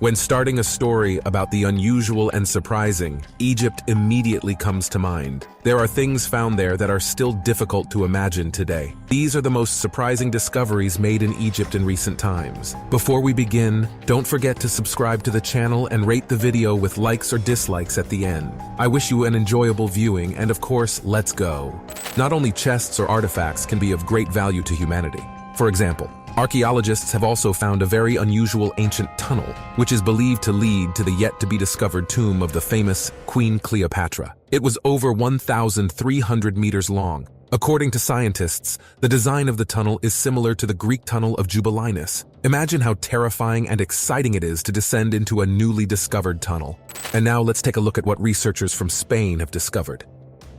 When starting a story about the unusual and surprising, Egypt immediately comes to mind. There are things found there that are still difficult to imagine today. These are the most surprising discoveries made in Egypt in recent times. Before we begin, don't forget to subscribe to the channel and rate the video with likes or dislikes at the end. I wish you an enjoyable viewing, and of course, let's go. Not only chests or artifacts can be of great value to humanity. For example, archaeologists have also found a very unusual ancient tunnel, which is believed to lead to the yet-to-be-discovered tomb of the famous Queen Cleopatra. It was over 1,300 meters long. According to scientists, the design of the tunnel is similar to the Greek tunnel of Jubilinus. Imagine how terrifying and exciting it is to descend into a newly discovered tunnel. And now let's take a look at what researchers from Spain have discovered.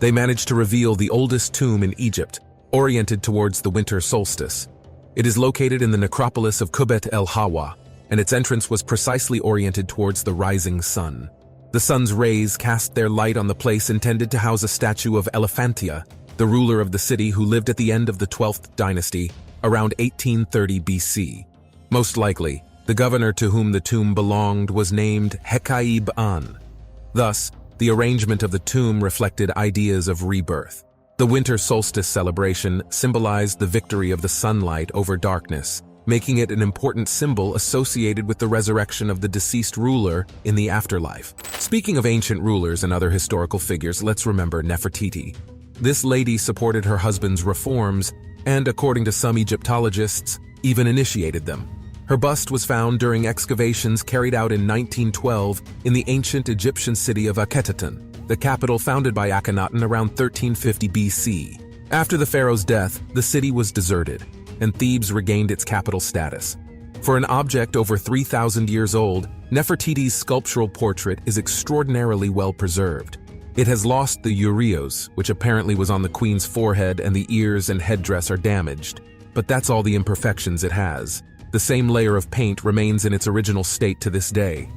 They managed to reveal the oldest tomb in Egypt, oriented towards the winter solstice. It is located in the necropolis of Kubet el Hawa, and its entrance was precisely oriented towards the rising sun. The sun's rays cast their light on the place intended to house a statue of Elephantia, the ruler of the city who lived at the end of the 12th dynasty, around 1830 BC. Most likely, the governor to whom the tomb belonged was named Hekaib An. Thus, the arrangement of the tomb reflected ideas of rebirth. The winter solstice celebration symbolized the victory of the sunlight over darkness, making it an important symbol associated with the resurrection of the deceased ruler in the afterlife. Speaking of ancient rulers and other historical figures, let's remember Nefertiti. This lady supported her husband's reforms and, according to some Egyptologists, even initiated them. Her bust was found during excavations carried out in 1912 in the ancient Egyptian city of Akhetaten, the capital founded by Akhenaten around 1350 BC. After the pharaoh's death, the city was deserted, and Thebes regained its capital status. For an object over 3,000 years old, Nefertiti's sculptural portrait is extraordinarily well preserved. It has lost the urios, which apparently was on the queen's forehead, and the ears and headdress are damaged. But that's all the imperfections it has. The same layer of paint remains in its original state to this day.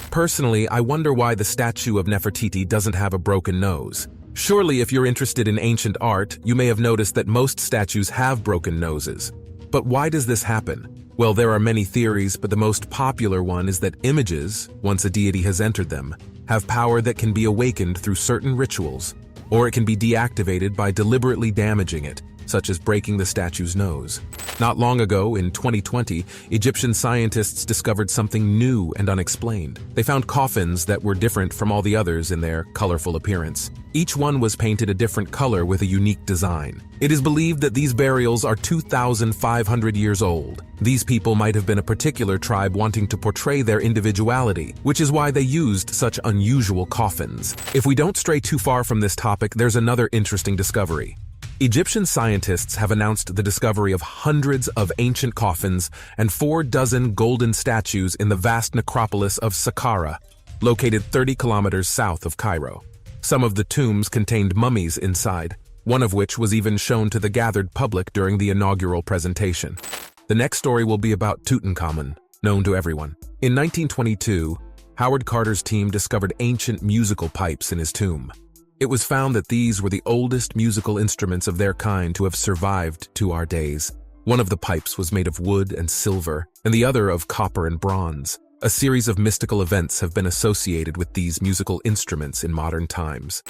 Personally, I wonder why the statue of Nefertiti doesn't have a broken nose. Surely, if you're interested in ancient art, you may have noticed that most statues have broken noses. But why does this happen? Well, there are many theories, but the most popular one is that images, once a deity has entered them, have power that can be awakened through certain rituals, or it can be deactivated by deliberately damaging it, such as breaking the statue's nose. Not long ago, in 2020, Egyptian scientists discovered something new and unexplained. They found coffins that were different from all the others in their colorful appearance. Each one was painted a different color with a unique design. It is believed that these burials are 2,500 years old. These people might have been a particular tribe wanting to portray their individuality, which is why they used such unusual coffins. If we don't stray too far from this topic, there's another interesting discovery. Egyptian scientists have announced the discovery of hundreds of ancient coffins and 4 dozen golden statues in the vast necropolis of Saqqara, located 30 kilometers south of Cairo. Some of the tombs contained mummies inside, one of which was even shown to the gathered public during the inaugural presentation. The next story will be about Tutankhamun, known to everyone. In 1922, Howard Carter's team discovered ancient musical pipes in his tomb. It was found that these were the oldest musical instruments of their kind to have survived to our days. One of the pipes was made of wood and silver, and the other of copper and bronze. A series of mystical events have been associated with these musical instruments in modern times.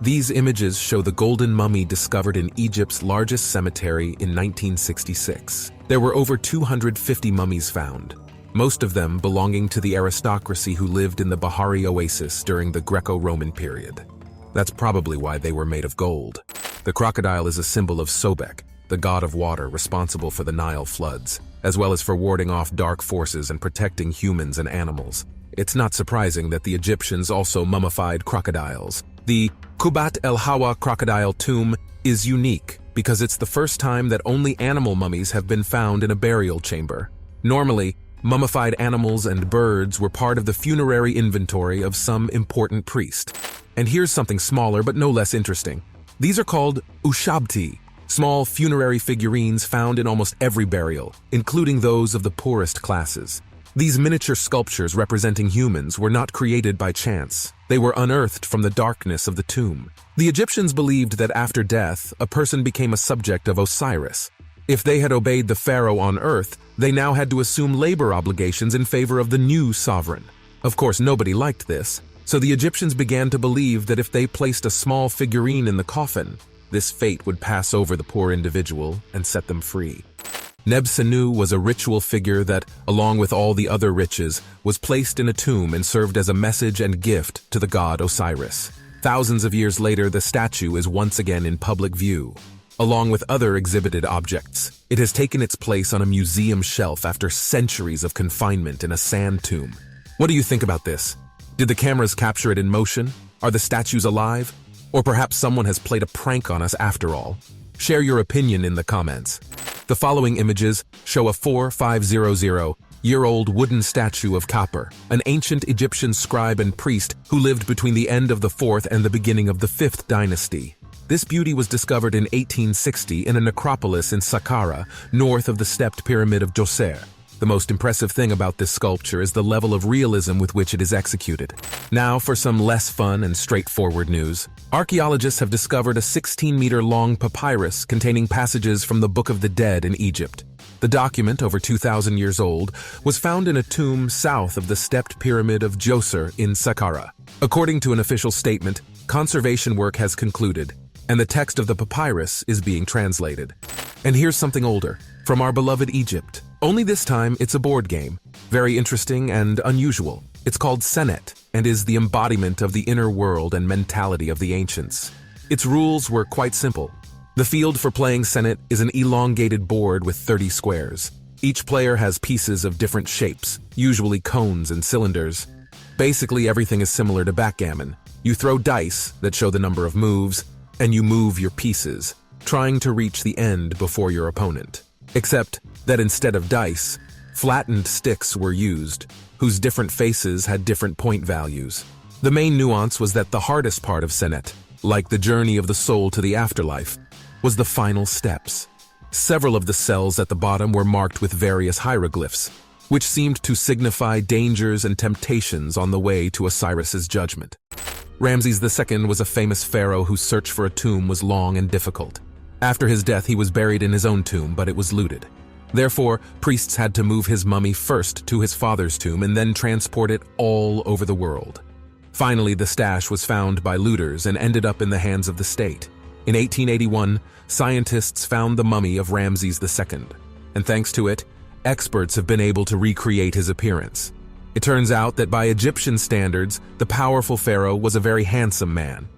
These images show the golden mummy discovered in Egypt's largest cemetery in 1966. There were over 250 mummies found, most of them belonging to the aristocracy who lived in the Bahari Oasis during the Greco-Roman period. That's probably why they were made of gold. The crocodile is a symbol of Sobek, the god of water responsible for the Nile floods, as well as for warding off dark forces and protecting humans and animals. It's not surprising that the Egyptians also mummified crocodiles. The Kubet el Hawa crocodile tomb is unique because it's the first time that only animal mummies have been found in a burial chamber. Normally, mummified animals and birds were part of the funerary inventory of some important priest. And here's something smaller but no less interesting. These are called ushabti, small funerary figurines found in almost every burial, including those of the poorest classes. These miniature sculptures representing humans were not created by chance. They were unearthed from the darkness of the tomb. The Egyptians believed that after death, a person became a subject of Osiris. If they had obeyed the pharaoh on earth, they now had to assume labor obligations in favor of the new sovereign. Of course, nobody liked this, so the Egyptians began to believe that if they placed a small figurine in the coffin, this fate would pass over the poor individual and set them free. Nebsenu was a ritual figure that, along with all the other riches, was placed in a tomb and served as a message and gift to the god Osiris. Thousands of years later, the statue is once again in public view. Along with other exhibited objects, it has taken its place on a museum shelf after centuries of confinement in a sand tomb. What do you think about this? Did the cameras capture it in motion? Are the statues alive? Or perhaps someone has played a prank on us after all? Share your opinion in the comments. The following images show a 4500-year-old wooden statue of Khafre, an ancient Egyptian scribe and priest who lived between the end of the 4th and the beginning of the 5th dynasty. This beauty was discovered in 1860 in a necropolis in Saqqara, north of the stepped pyramid of Djoser. The most impressive thing about this sculpture is the level of realism with which it is executed. Now for some less fun and straightforward news. Archaeologists have discovered a 16-meter-long papyrus containing passages from the Book of the Dead in Egypt. The document, over 2,000 years old, was found in a tomb south of the stepped pyramid of Djoser in Saqqara. According to an official statement, conservation work has concluded, and the text of the papyrus is being translated. And here's something older, from our beloved Egypt. Only this time, it's a board game. Very interesting and unusual. It's called Senet, and is the embodiment of the inner world and mentality of the ancients. Its rules were quite simple. The field for playing Senet is an elongated board with 30 squares. Each player has pieces of different shapes, usually cones and cylinders. Basically, everything is similar to backgammon. You throw dice that show the number of moves, and you move your pieces, trying to reach the end before your opponent. Except that instead of dice, flattened sticks were used, whose different faces had different point values. The main nuance was that the hardest part of Senet, like the journey of the soul to the afterlife, was the final steps. Several of the cells at the bottom were marked with various hieroglyphs, which seemed to signify dangers and temptations on the way to Osiris's judgment. Ramses II was a famous pharaoh whose search for a tomb was long and difficult. After his death, he was buried in his own tomb, but it was looted. Therefore, priests had to move his mummy first to his father's tomb and then transport it all over the world. Finally, the stash was found by looters and ended up in the hands of the state. In 1881, scientists found the mummy of Ramses II, and thanks to it, experts have been able to recreate his appearance. It turns out that by Egyptian standards, the powerful pharaoh was a very handsome man.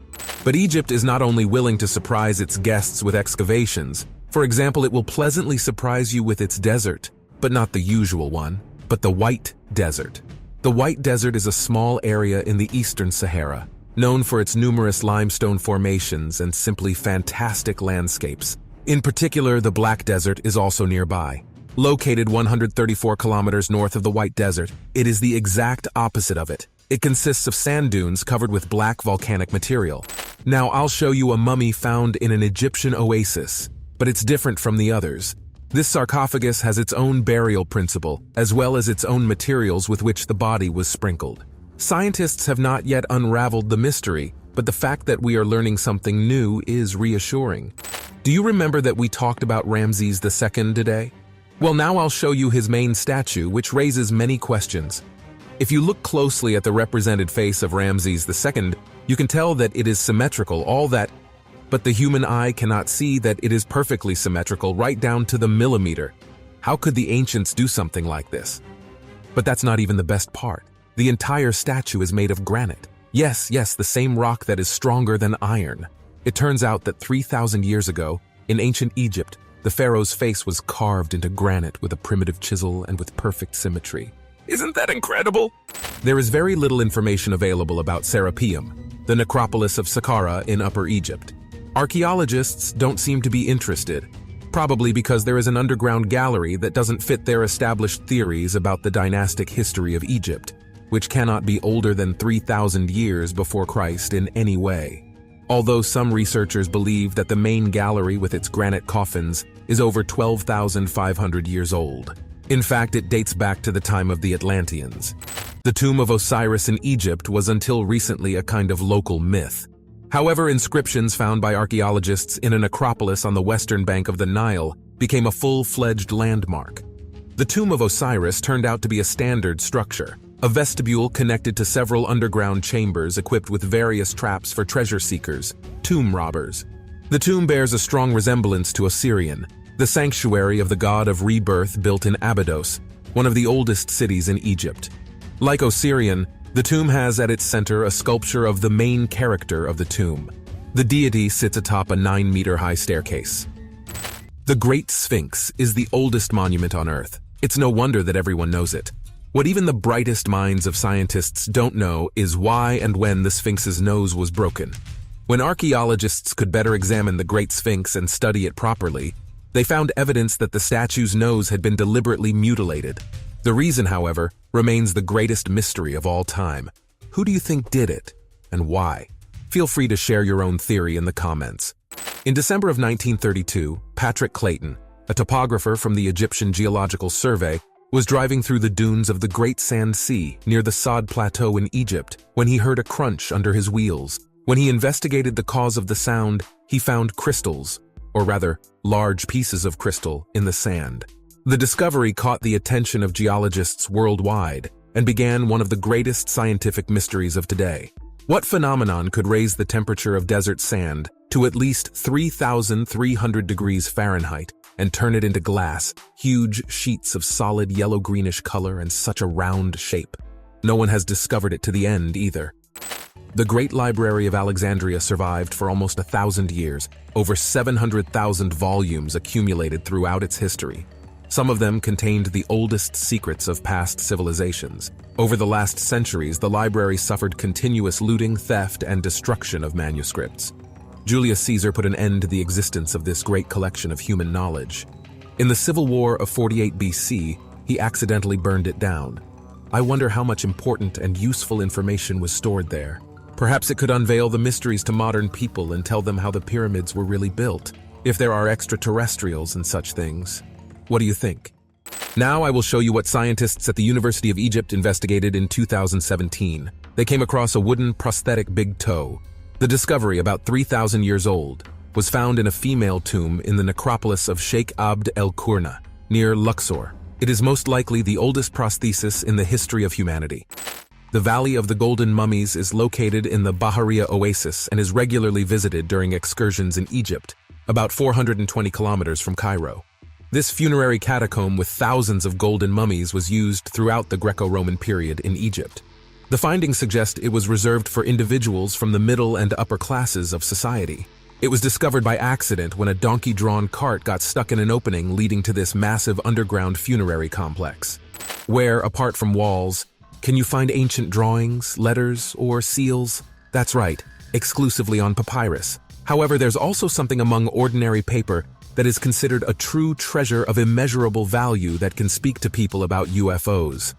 But Egypt is not only willing to surprise its guests with excavations. For example, it will pleasantly surprise you with its desert, but not the usual one, but the White Desert. The White Desert is a small area in the eastern Sahara, known for its numerous limestone formations and simply fantastic landscapes. In particular, the Black Desert is also nearby. Located 134 kilometers north of the White Desert, it is the exact opposite of it. It consists of sand dunes covered with black volcanic material. Now I'll show you a mummy found in an Egyptian oasis, but it's different from the others. This sarcophagus has its own burial principle, as well as its own materials with which the body was sprinkled. Scientists have not yet unraveled the mystery, but the fact that we are learning something new is reassuring. Do you remember that we talked about Ramses II today? Well, now I'll show you his main statue, which raises many questions. If you look closely at the represented face of Ramses II, you can tell that it is symmetrical, but the human eye cannot see that it is perfectly symmetrical right down to the millimeter. How could the ancients do something like this? But that's not even the best part. The entire statue is made of granite. Yes, the same rock that is stronger than iron. It turns out that 3,000 years ago, in ancient Egypt, the pharaoh's face was carved into granite with a primitive chisel and with perfect symmetry. Isn't that incredible? There is very little information available about Serapeum, the necropolis of Saqqara in Upper Egypt. Archaeologists don't seem to be interested, probably because there is an underground gallery that doesn't fit their established theories about the dynastic history of Egypt, which cannot be older than 3,000 years before Christ in any way. Although some researchers believe that the main gallery with its granite coffins is over 12,500 years old. In fact, it dates back to the time of the Atlanteans. The tomb of Osiris in Egypt was until recently a kind of local myth. However, inscriptions found by archaeologists in a necropolis on the western bank of the Nile became a full-fledged landmark. The Tomb of Osiris turned out to be a standard structure, a vestibule connected to several underground chambers equipped with various traps for treasure seekers, tomb robbers. The tomb bears a strong resemblance to Osirian, the sanctuary of the god of rebirth built in Abydos, one of the oldest cities in Egypt. Like Osirian, the tomb has at its center a sculpture of the main character of the tomb. The deity sits atop a 9-meter-high staircase. The Great Sphinx is the oldest monument on Earth. It's no wonder that everyone knows it. What even the brightest minds of scientists don't know is why and when the Sphinx's nose was broken. When archaeologists could better examine the Great Sphinx and study it properly, they found evidence that the statue's nose had been deliberately mutilated. The reason, however, remains the greatest mystery of all time. Who do you think did it, and why? Feel free to share your own theory in the comments. In December of 1932, Patrick Clayton, a topographer from the Egyptian Geological Survey, was driving through the dunes of the Great Sand Sea near the Sod Plateau in Egypt when he heard a crunch under his wheels. When he investigated the cause of the sound, he found crystals, or rather, large pieces of crystal, in the sand. The discovery caught the attention of geologists worldwide and began one of the greatest scientific mysteries of today. What phenomenon could raise the temperature of desert sand to at least 3,300 degrees Fahrenheit and turn it into glass, huge sheets of solid yellow-greenish color and such a round shape? No one has discovered it to the end either. The Great Library of Alexandria survived for almost 1,000 years, over 700,000 volumes accumulated throughout its history. Some of them contained the oldest secrets of past civilizations. Over the last centuries, the library suffered continuous looting, theft, and destruction of manuscripts. Julius Caesar put an end to the existence of this great collection of human knowledge. In the Civil War of 48 BC, he accidentally burned it down. I wonder how much important and useful information was stored there. Perhaps it could unveil the mysteries to modern people and tell them how the pyramids were really built, if there are extraterrestrials and such things. What do you think? Now I will show you what scientists at the University of Egypt investigated in 2017. They came across a wooden prosthetic big toe. The discovery, about 3,000 years old, was found in a female tomb in the necropolis of Sheikh Abd el-Qurna, near Luxor. It is most likely the oldest prosthesis in the history of humanity. The Valley of the Golden Mummies is located in the Bahariya Oasis and is regularly visited during excursions in Egypt, about 420 kilometers from Cairo. This funerary catacomb with thousands of golden mummies was used throughout the Greco-Roman period in Egypt. The findings suggest it was reserved for individuals from the middle and upper classes of society. It was discovered by accident when a donkey-drawn cart got stuck in an opening leading to this massive underground funerary complex. Where, apart from walls, can you find ancient drawings, letters, or seals? That's right, exclusively on papyrus. However, there's also something among ordinary paper that is considered a true treasure of immeasurable value that can speak to people about UFOs.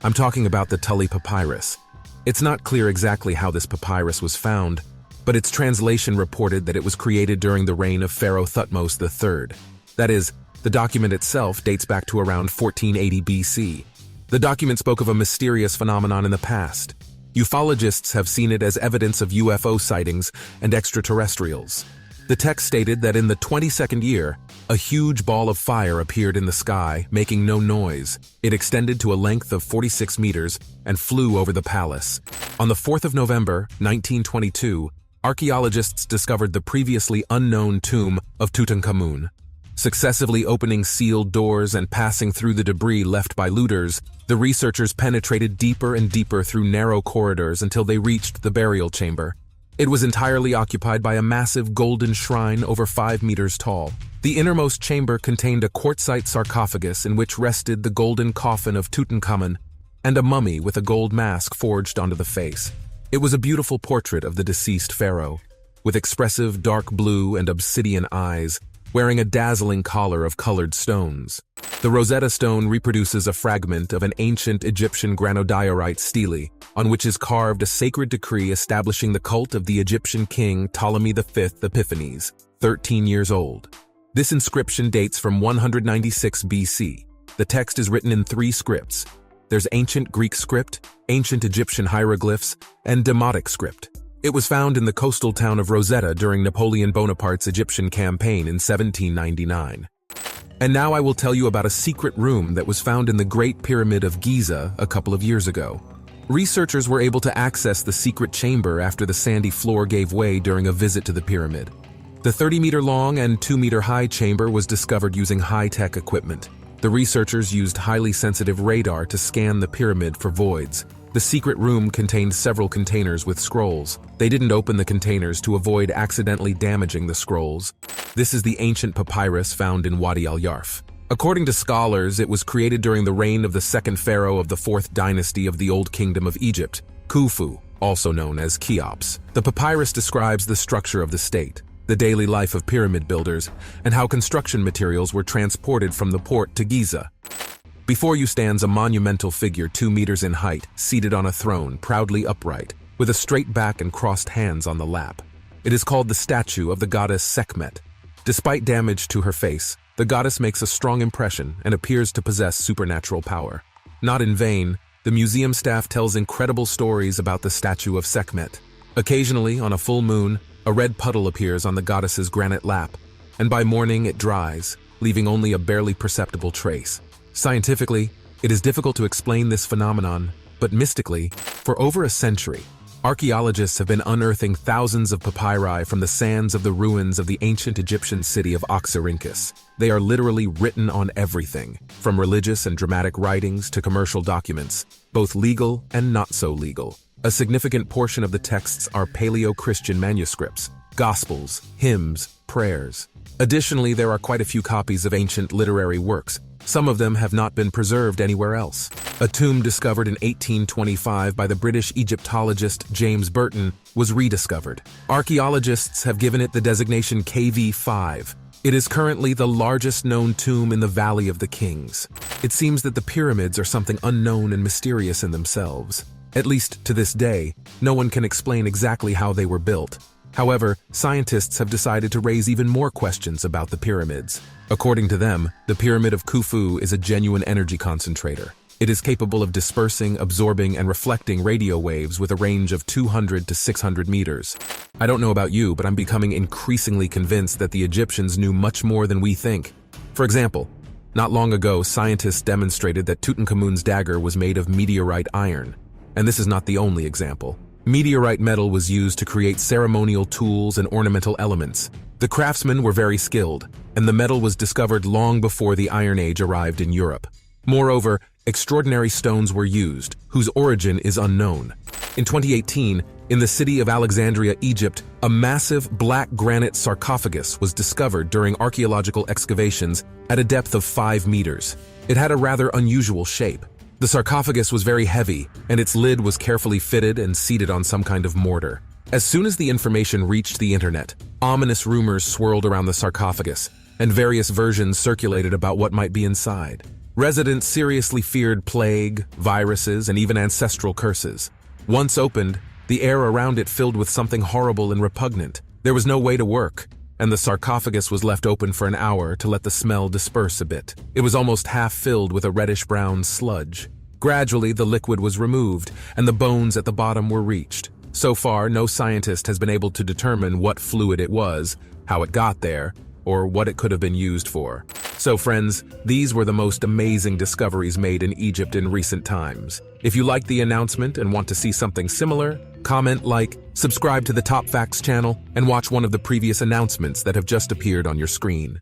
I'm talking about the Tully Papyrus. It's not clear exactly how this papyrus was found, but its translation reported that it was created during the reign of Pharaoh Thutmose III. That is, the document itself dates back to around 1480 BC. The document spoke of a mysterious phenomenon in the past. Ufologists have seen it as evidence of UFO sightings and extraterrestrials. The text stated that in the 22nd year, a huge ball of fire appeared in the sky, making no noise. It extended to a length of 46 meters and flew over the palace. On the 4th of November, 1922, archaeologists discovered the previously unknown tomb of Tutankhamun. Successively opening sealed doors and passing through the debris left by looters, the researchers penetrated deeper and deeper through narrow corridors until they reached the burial chamber. It was entirely occupied by a massive golden shrine over 5 meters tall. The innermost chamber contained a quartzite sarcophagus in which rested the golden coffin of Tutankhamun and a mummy with a gold mask forged onto the face. It was a beautiful portrait of the deceased pharaoh, with expressive dark blue and obsidian eyes, wearing a dazzling collar of colored stones. The Rosetta Stone reproduces a fragment of an ancient Egyptian granodiorite stele, on which is carved a sacred decree establishing the cult of the Egyptian king Ptolemy V Epiphanes, 13 years old. This inscription dates from 196 BC. The text is written in 3 scripts. There's ancient Greek script, ancient Egyptian hieroglyphs, and Demotic script. It was found in the coastal town of Rosetta during Napoleon Bonaparte's Egyptian campaign in 1799. And now I will tell you about a secret room that was found in the Great Pyramid of Giza a couple of years ago. Researchers were able to access the secret chamber after the sandy floor gave way during a visit to the pyramid. The 30-meter-long and 2-meter-high chamber was discovered using high-tech equipment. The researchers used highly sensitive radar to scan the pyramid for voids. The secret room contained several containers with scrolls. They didn't open the containers to avoid accidentally damaging the scrolls. This is the ancient papyrus found in Wadi al-Yarf. According to scholars, it was created during the reign of the second pharaoh of the 4th dynasty of the Old Kingdom of Egypt, Khufu, also known as Cheops. The papyrus describes the structure of the state, the daily life of pyramid builders, and how construction materials were transported from the port to Giza. Before you stands a monumental figure 2 meters in height, seated on a throne, proudly upright, with a straight back and crossed hands on the lap. It is called the statue of the goddess Sekhmet. Despite damage to her face, the goddess makes a strong impression and appears to possess supernatural power. Not in vain, the museum staff tells incredible stories about the statue of Sekhmet. Occasionally, on a full moon, a red puddle appears on the goddess's granite lap, and by morning it dries, leaving only a barely perceptible trace. Scientifically, it is difficult to explain this phenomenon, but mystically, for over a century, archaeologists have been unearthing thousands of papyri from the sands of the ruins of the ancient Egyptian city of Oxyrhynchus. They are literally written on everything, from religious and dramatic writings to commercial documents, both legal and not so legal. A significant portion of the texts are Paleo-Christian manuscripts, gospels, hymns, prayers. Additionally, there are quite a few copies of ancient literary works. Some of them have not been preserved anywhere else. A tomb discovered in 1825 by the British Egyptologist James Burton was rediscovered. Archaeologists have given it the designation KV5. It is currently the largest known tomb in the Valley of the Kings. It seems that the pyramids are something unknown and mysterious in themselves. At least to this day, no one can explain exactly how they were built. However, scientists have decided to raise even more questions about the pyramids. According to them, the Pyramid of Khufu is a genuine energy concentrator. It is capable of dispersing, absorbing, and reflecting radio waves with a range of 200 to 600 meters. I don't know about you, but I'm becoming increasingly convinced that the Egyptians knew much more than we think. For example, not long ago, scientists demonstrated that Tutankhamun's dagger was made of meteorite iron. And this is not the only example. Meteorite metal was used to create ceremonial tools and ornamental elements. The craftsmen were very skilled, and the metal was discovered long before the Iron Age arrived in Europe. Moreover, extraordinary stones were used, whose origin is unknown. In 2018, in the city of Alexandria, Egypt, a massive black granite sarcophagus was discovered during archaeological excavations at a depth of 5 meters. It had a rather unusual shape. The sarcophagus was very heavy, and its lid was carefully fitted and seated on some kind of mortar. As soon as the information reached the internet, ominous rumors swirled around the sarcophagus, and various versions circulated about what might be inside. Residents seriously feared plague, viruses, and even ancestral curses. Once opened, the air around it filled with something horrible and repugnant. There was no way to work, and the sarcophagus was left open for an hour to let the smell disperse a bit. It was almost half filled with a reddish-brown sludge. Gradually, the liquid was removed, and the bones at the bottom were reached. So far, no scientist has been able to determine what fluid it was, how it got there, or what it could have been used for. So friends, these were the most amazing discoveries made in Egypt in recent times. If you liked the announcement and want to see something similar, comment, like, subscribe to the Top Facts channel, and watch one of the previous announcements that have just appeared on your screen.